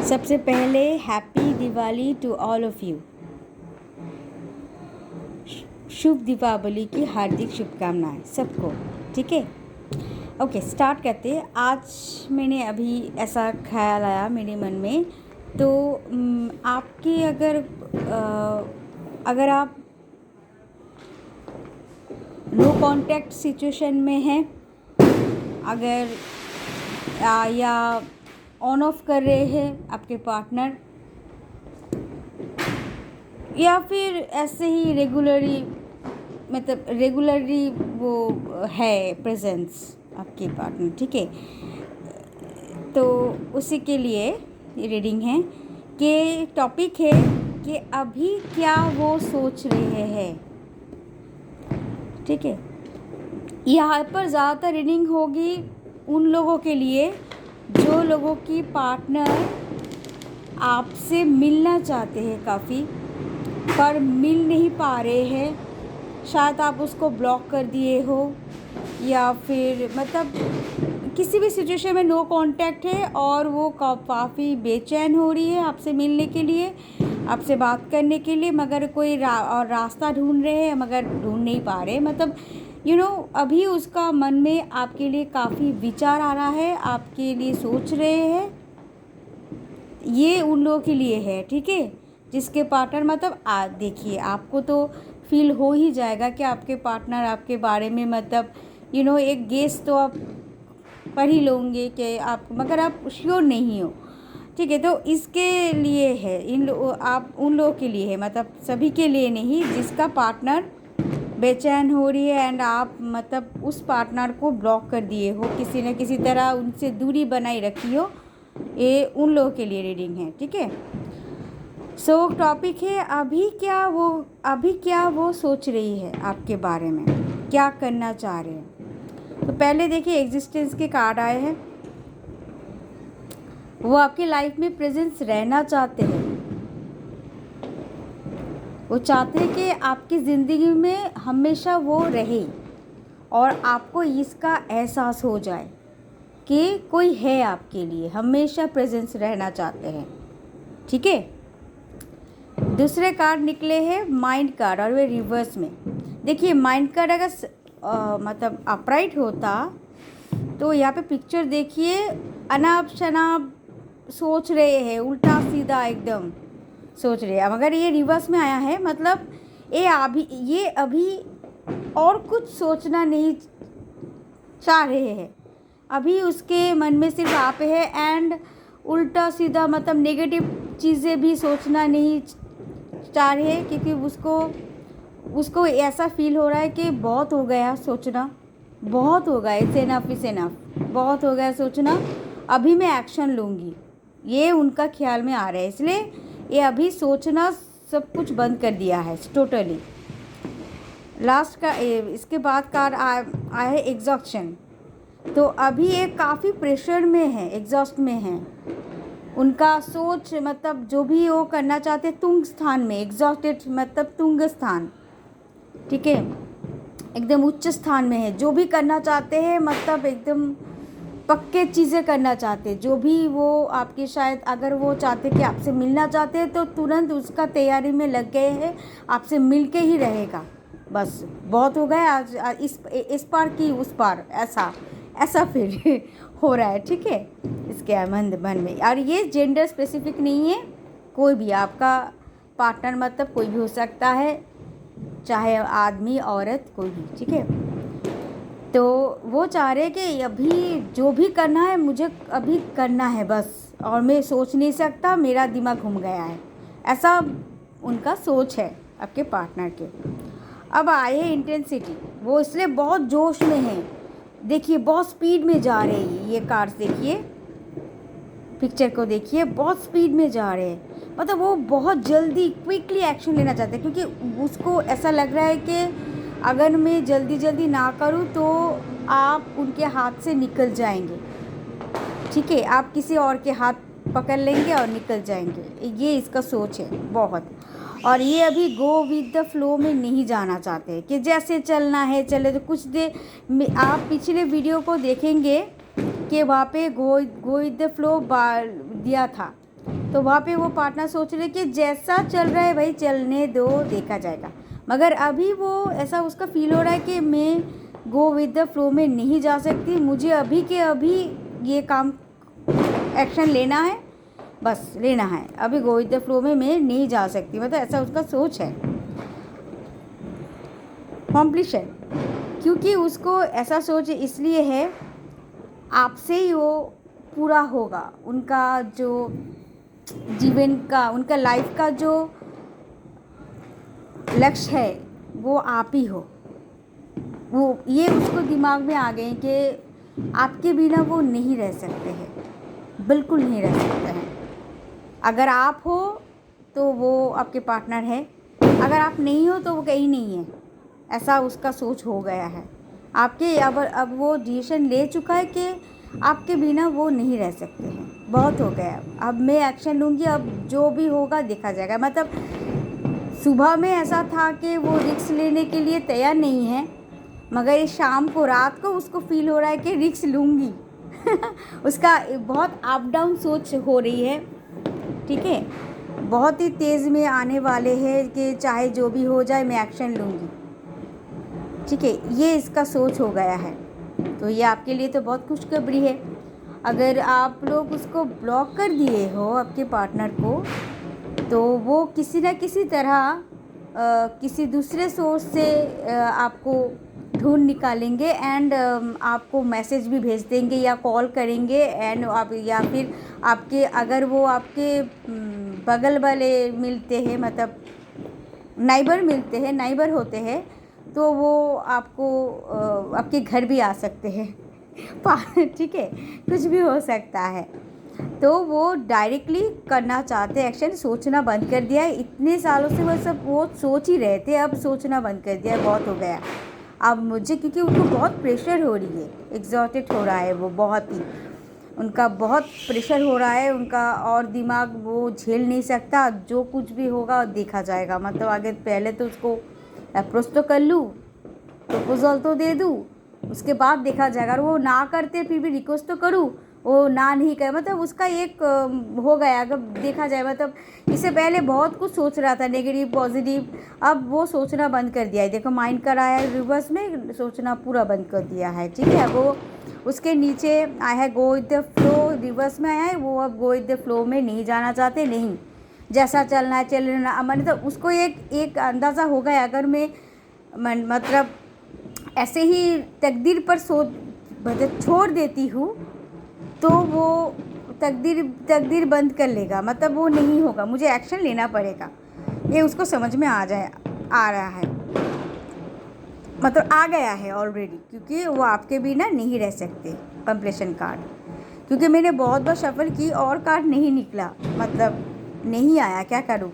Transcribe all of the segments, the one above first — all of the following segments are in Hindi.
सबसे पहले happy Diwali to all of you. शुभ दीपावली की हार्दिक शुभकामनाएं सबको। ठीक है, ओके स्टार्ट करते हैं। आज मैंने अभी ऐसा ख्याल आया मेरे मन में, तो आपके अगर आप नो कांटेक्ट सिचुएशन में हैं, अगर या ऑन ऑफ कर रहे हैं आपके पार्टनर, या फिर ऐसे ही रेगुलरली वो है प्रेजेंस आपके पार्टनर, ठीक है, तो उसी के लिए ये रीडिंग है कि टॉपिक है कि अभी क्या वो सोच रहे हैं। ठीक है, यहाँ पर ज़्यादातर रीडिंग होगी उन लोगों के लिए जो लोगों की पार्टनर आपसे मिलना चाहते हैं काफ़ी, पर मिल नहीं पा रहे हैं। शायद आप उसको ब्लॉक कर दिए हो, या फिर मतलब किसी भी सिचुएशन में नो कांटेक्ट है और वो काफ़ी बेचैन हो रही है आपसे मिलने के लिए, आपसे बात करने के लिए, मगर कोई रास्ता ढूंढ रहे हैं मगर ढूंढ नहीं पा रहे। मतलब अभी उसका मन में आपके लिए काफ़ी विचार आ रहा है, आपके लिए सोच रहे हैं। ये उन लोगों के लिए है, ठीक है, जिसके पार्टनर मतलब देखिए, आपको तो फील हो ही जाएगा कि आपके पार्टनर आपके बारे में मतलब एक गेस तो आप कर ही लोगे कि आप, मगर आप श्योर नहीं हो। ठीक है, तो इसके लिए है, आप उन लोगों के लिए है, मतलब सभी के लिए नहीं, जिसका पार्टनर बेचैन हो रही है एंड आप मतलब उस पार्टनर को ब्लॉक कर दिए हो, किसी न किसी तरह उनसे दूरी बनाई रखी हो। ये उन लोगों के लिए रीडिंग है, ठीक है। सो टॉपिक है अभी क्या वो सोच रही है आपके बारे में, क्या करना चाह रहे हैं। तो पहले देखिए एग्जिस्टेंस के कार्ड आए हैं। वो आपकी लाइफ में प्रेजेंस रहना चाहते हैं, वो चाहते हैं कि आपकी ज़िंदगी में हमेशा वो रहे और आपको इसका एहसास हो जाए कि कोई है आपके लिए, हमेशा प्रेजेंस रहना चाहते हैं। ठीक है, दूसरे कार्ड निकले हैं माइंड कार्ड, और वे रिवर्स में। देखिए माइंड कार्ड अगर मतलब अपराइट होता तो यहाँ पे पिक्चर देखिए, अनाप शनाप सोच रहे हैं, उल्टा सीधा एकदम सोच रहे हैं, मगर ये रिवर्स में आया है। मतलब ये अभी और कुछ सोचना नहीं चाह रहे हैं, अभी उसके मन में सिर्फ आप है, एंड उल्टा सीधा मतलब नेगेटिव चीज़ें भी सोचना नहीं चाह रहे हैं, क्योंकि उसको ऐसा फील हो रहा है कि बहुत हो गया सोचना, बहुत हो गया, इट्स इनफ, बहुत हो गया सोचना, अभी मैं एक्शन लूँगी, ये उनका ख्याल में आ रहा है। इसलिए ये अभी सोचना सब कुछ बंद कर दिया है टोटली। लास्ट का इसके बाद कार्ड आया है एग्जॉस्शन। तो अभी ये काफ़ी प्रेशर में है, एग्जॉस्ट में है, उनका सोच मतलब जो भी वो करना चाहते तुंग स्थान में, एग्जॉस्टेड मतलब तुंग स्थान, ठीक है, एकदम उच्च स्थान में है। जो भी करना चाहते हैं मतलब एकदम पक्के चीज़ें करना चाहते, जो भी वो आपके, शायद अगर वो चाहते कि आपसे मिलना चाहते हैं तो तुरंत उसका तैयारी में लग गए हैं, आपसे मिल के ही रहेगा, बस बहुत हो गया आज इस पार की उस पार, ऐसा फील हो रहा है। ठीक है, इसके मन में। और ये जेंडर स्पेसिफिक नहीं है, कोई भी आपका पार्टनर मतलब कोई भी हो सकता है, चाहे आदमी औरत कोई भी, ठीक है। तो वो चाह रहे कि अभी जो भी करना है मुझे अभी करना है बस, और मैं सोच नहीं सकता, मेरा दिमाग घूम गया है, ऐसा उनका सोच है आपके पार्टनर के। अब आए हैं इंटेंसिटी, वो इसलिए बहुत जोश में है, देखिए बहुत स्पीड में जा रहे हैं, ये कार्ड्स देखिए, पिक्चर को देखिए, बहुत स्पीड में जा रहे हैं, मतलब वो बहुत जल्दी क्विकली एक्शन लेना चाहते हैं, क्योंकि उसको ऐसा लग रहा है कि अगर मैं जल्दी ना करूं तो आप उनके हाथ से निकल जाएंगे। ठीक है, आप किसी और के हाथ पकड़ लेंगे और निकल जाएंगे, ये इसका सोच है बहुत। और ये अभी गो विद द फ्लो में नहीं जाना चाहते कि जैसे चलना है चले। तो कुछ देर आप पिछले वीडियो को देखेंगे कि वहाँ पे गो विद द फ्लो दिया था, तो वहाँ पे वो पार्टनर सोच रहे कि जैसा चल रहा है भाई चलने दो, देखा जाएगा। मगर अभी वो ऐसा उसका फील हो रहा है कि मैं गो विद द फ्लो में नहीं जा सकती, मुझे अभी के अभी ये काम एक्शन लेना है, बस लेना है, अभी गो विद द फ्लो में मैं नहीं जा सकती, मतलब ऐसा उसका सोच है। कॉम्प्लीशन, क्योंकि उसको ऐसा सोच इसलिए है आपसे ही वो पूरा होगा, उनका जो जीवन का, उनका लाइफ का जो लक्ष्य है वो आप ही हो। वो ये उसको दिमाग में आ गए कि आपके बिना वो नहीं रह सकते हैं, बिल्कुल नहीं रह सकते हैं। अगर आप हो तो वो आपके पार्टनर है, अगर आप नहीं हो तो वो कहीं नहीं है, ऐसा उसका सोच हो गया है आपके। अब वो डिसीजन ले चुका है कि आपके बिना वो नहीं रह सकते हैं, बहुत हो गया, अब मैं एक्शन लूँगी, अब जो भी होगा देखा जाएगा। मतलब सुबह में ऐसा था कि वो रिस्क लेने के लिए तैयार नहीं है, मगर इस शाम को, रात को उसको फील हो रहा है कि रिस्क लूँगी। उसका बहुत अप डाउन सोच हो रही है, ठीक है, बहुत ही तेज़ में आने वाले हैं कि चाहे जो भी हो जाए मैं एक्शन लूँगी, ठीक है, ये इसका सोच हो गया है। तो ये आपके लिए तो बहुत खुशखबरी है। अगर आप लोग उसको ब्लॉक कर दिए हो आपके पार्टनर को, तो वो किसी न किसी तरह किसी दूसरे सोर्स से आपको ढूंढ निकालेंगे एंड आपको मैसेज भी भेज देंगे या कॉल करेंगे, एंड आप या फिर आपके, अगर वो आपके बगल वाले मिलते हैं, मतलब नाइबर मिलते हैं, नाइबर होते हैं, तो वो आपको आपके घर भी आ सकते हैं। ठीक है, कुछ भी हो सकता है। तो वो डायरेक्टली करना चाहते हैं एक्शन, सोचना बंद कर दिया है। इतने सालों से वो सोच ही रहे थे, अब सोचना बंद कर दिया, बहुत हो गया अब मुझे, क्योंकि उनको बहुत प्रेशर हो रही है, एग्जॉस्टेड हो रहा है वो, बहुत ही उनका बहुत प्रेशर हो रहा है उनका, और दिमाग वो झेल नहीं सकता, जो कुछ भी होगा देखा जाएगा। मतलब आगे पहले तो उसको अप्रोच तो कर लूँ, प्रपोजल तो दे दूँ, उसके बाद देखा जाएगा। और वो ना करते फिर भी रिक्वेस्ट तो करूँ, वो ना नहीं करे, मतलब उसका एक हो गया, अगर देखा जाए। मतलब इससे पहले बहुत कुछ सोच रहा था, नेगेटिव पॉजिटिव, अब वो सोचना बंद कर दिया है। देखो माइंड कर आया है रिवर्स में, सोचना पूरा बंद कर दिया है, ठीक है। वो उसके नीचे आया है go with the flow, reverse में आया है, वो अब गो विद द फ्लो में नहीं जाना चाहते, नहीं, जैसा चलना है चलना। मतलब उसको एक अंदाज़ा हो गया, अगर मैं मतलब ऐसे ही तकदीर पर छोड़ देती हूँ तो वो तकदीर बंद कर लेगा, मतलब वो नहीं होगा, मुझे एक्शन लेना पड़ेगा, ये उसको समझ में आ रहा है, मतलब आ गया है ऑलरेडी, क्योंकि वो आपके बिना नहीं रह सकते। कंप्लीशन कार्ड, क्योंकि मैंने बहुत बार शफल की और कार्ड नहीं निकला, मतलब नहीं आया, क्या करूँ,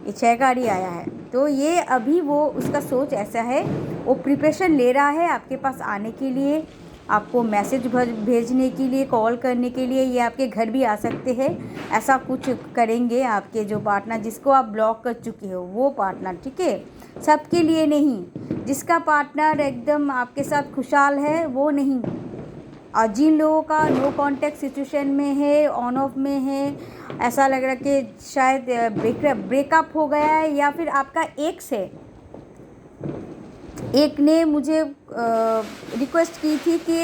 ये 6 कार्ड ही आया है। तो ये अभी वो उसका सोच ऐसा है, वो प्रिपरेशन ले रहा है आपके पास आने के लिए, आपको मैसेज भेजने के लिए, कॉल करने के लिए, ये आपके घर भी आ सकते हैं, ऐसा कुछ करेंगे आपके जो पार्टनर, जिसको आप ब्लॉक कर चुके हो वो पार्टनर, ठीक है, सबके लिए नहीं, जिसका पार्टनर एकदम आपके साथ खुशहाल है वो नहीं। और जिन लोगों का नो कॉन्टैक्ट सिचुएशन में है, ऑन ऑफ में है, ऐसा लग रहा है कि शायद ब्रेकअप हो गया है, या फिर आपका एक्स है। एक ने मुझे रिक्वेस्ट की थी कि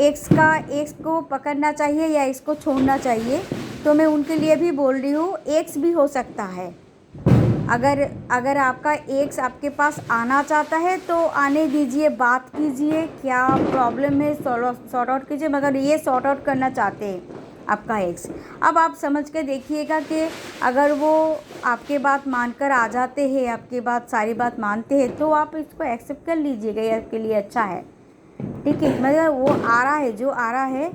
एक्स को पकड़ना चाहिए या इसको छोड़ना चाहिए, तो मैं उनके लिए भी बोल रही हूँ, एक्स भी हो सकता है। अगर आपका एक्स आपके पास आना चाहता है तो आने दीजिए, बात कीजिए, क्या प्रॉब्लम है सॉर्ट आउट कीजिए, मगर ये सॉर्ट आउट करना चाहते हैं आपका एक्स। अब आप समझ के देखिएगा कि अगर वो आपके बात मानकर आ जाते हैं, आपके बात सारी बात मानते हैं, तो आप इसको एक्सेप्ट कर लीजिएगा, ये आपके लिए अच्छा है, ठीक है। मगर वो आ रहा है, जो आ रहा है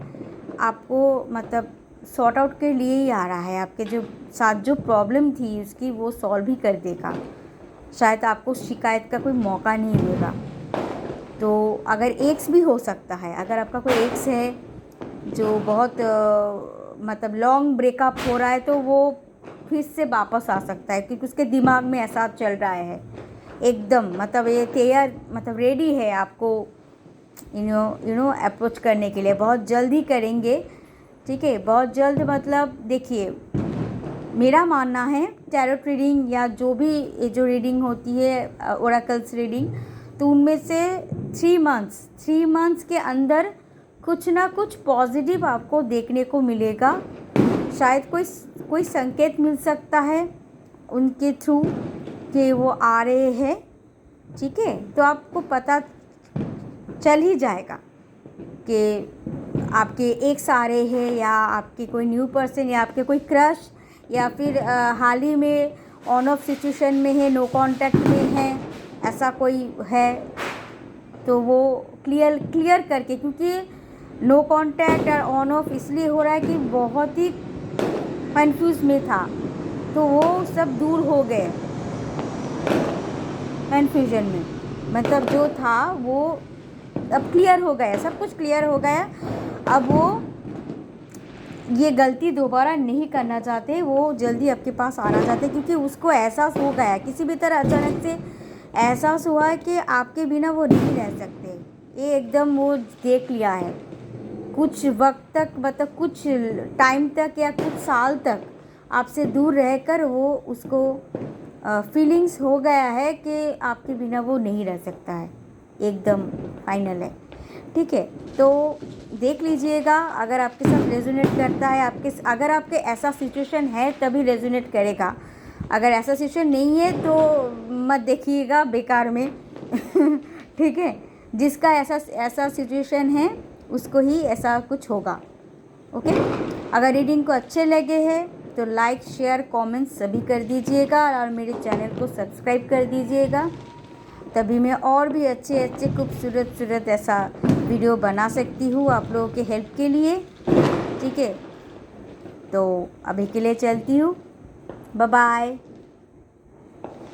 आपको, मतलब सॉर्ट आउट के लिए ही आ रहा है, आपके जो साथ जो प्रॉब्लम थी उसकी वो सॉल्व ही कर देगा, शायद आपको शिकायत का कोई मौका नहीं देगा। तो अगर एक्स भी हो सकता है, अगर आपका कोई एक्स है जो बहुत मतलब लॉन्ग ब्रेकअप हो रहा है, तो वो फिर से वापस आ सकता है, क्योंकि उसके दिमाग में ऐसा चल रहा है एकदम, मतलब ये तैयार, मतलब रेडी है आपको यू नो अप्रोच करने के लिए, बहुत जल्दी करेंगे, ठीक है, बहुत जल्द। मतलब देखिए मेरा मानना है टैरोट रीडिंग या जो भी ये जो रीडिंग होती है ओरेकल्स रीडिंग, तो उनमें से 3 मंथ्स के अंदर कुछ ना कुछ पॉजिटिव आपको देखने को मिलेगा। शायद कोई संकेत मिल सकता है उनके थ्रू कि वो आ रहे हैं, ठीक है। तो आपको पता चल ही जाएगा कि आपके एक्स आ रहे हैं या आपके कोई न्यू पर्सन या आपके कोई क्रश या फिर हाल ही में ऑन ऑफ सिचुएशन में है, नो कांटेक्ट में है, ऐसा कोई है तो वो क्लियर करके, क्योंकि नो कांटेक्ट और ऑन ऑफ इसलिए हो रहा है कि बहुत ही कंफ्यूज में था, तो वो सब दूर हो गए कन्फ्यूजन में, मतलब जो था वो अब क्लियर हो गया, सब कुछ क्लियर हो गया। अब वो ये गलती दोबारा नहीं करना चाहते, वो जल्दी आपके पास आना चाहते, क्योंकि उसको एहसास हो गया किसी भी तरह अचानक से एहसास हुआ है कि आपके बिना वो नहीं रह सकते। ये एकदम वो देख लिया है कुछ वक्त तक, मतलब कुछ टाइम तक या कुछ साल तक आपसे दूर रहकर वो उसको फीलिंग्स हो गया है कि आपके बिना वो नहीं रह सकता है, एकदम फाइनल है, ठीक है। तो देख लीजिएगा, अगर आपके साथ रेजोनेट करता है, अगर आपके ऐसा सिचुएशन है तभी रेजोनेट करेगा, अगर ऐसा सिचुएशन नहीं है तो मत देखिएगा बेकार में ठीक है। जिसका ऐसा सिचुएशन है उसको ही ऐसा कुछ होगा, ओके। अगर रीडिंग को अच्छे लगे हैं तो लाइक शेयर कमेंट सभी कर दीजिएगा और मेरे चैनल को सब्सक्राइब कर दीजिएगा, तभी मैं और भी अच्छे खूबसूरत ऐसा वीडियो बना सकती हूँ आप लोगों के हेल्प के लिए, ठीक है। तो अभी के लिए चलती हूँ, बाय बाय।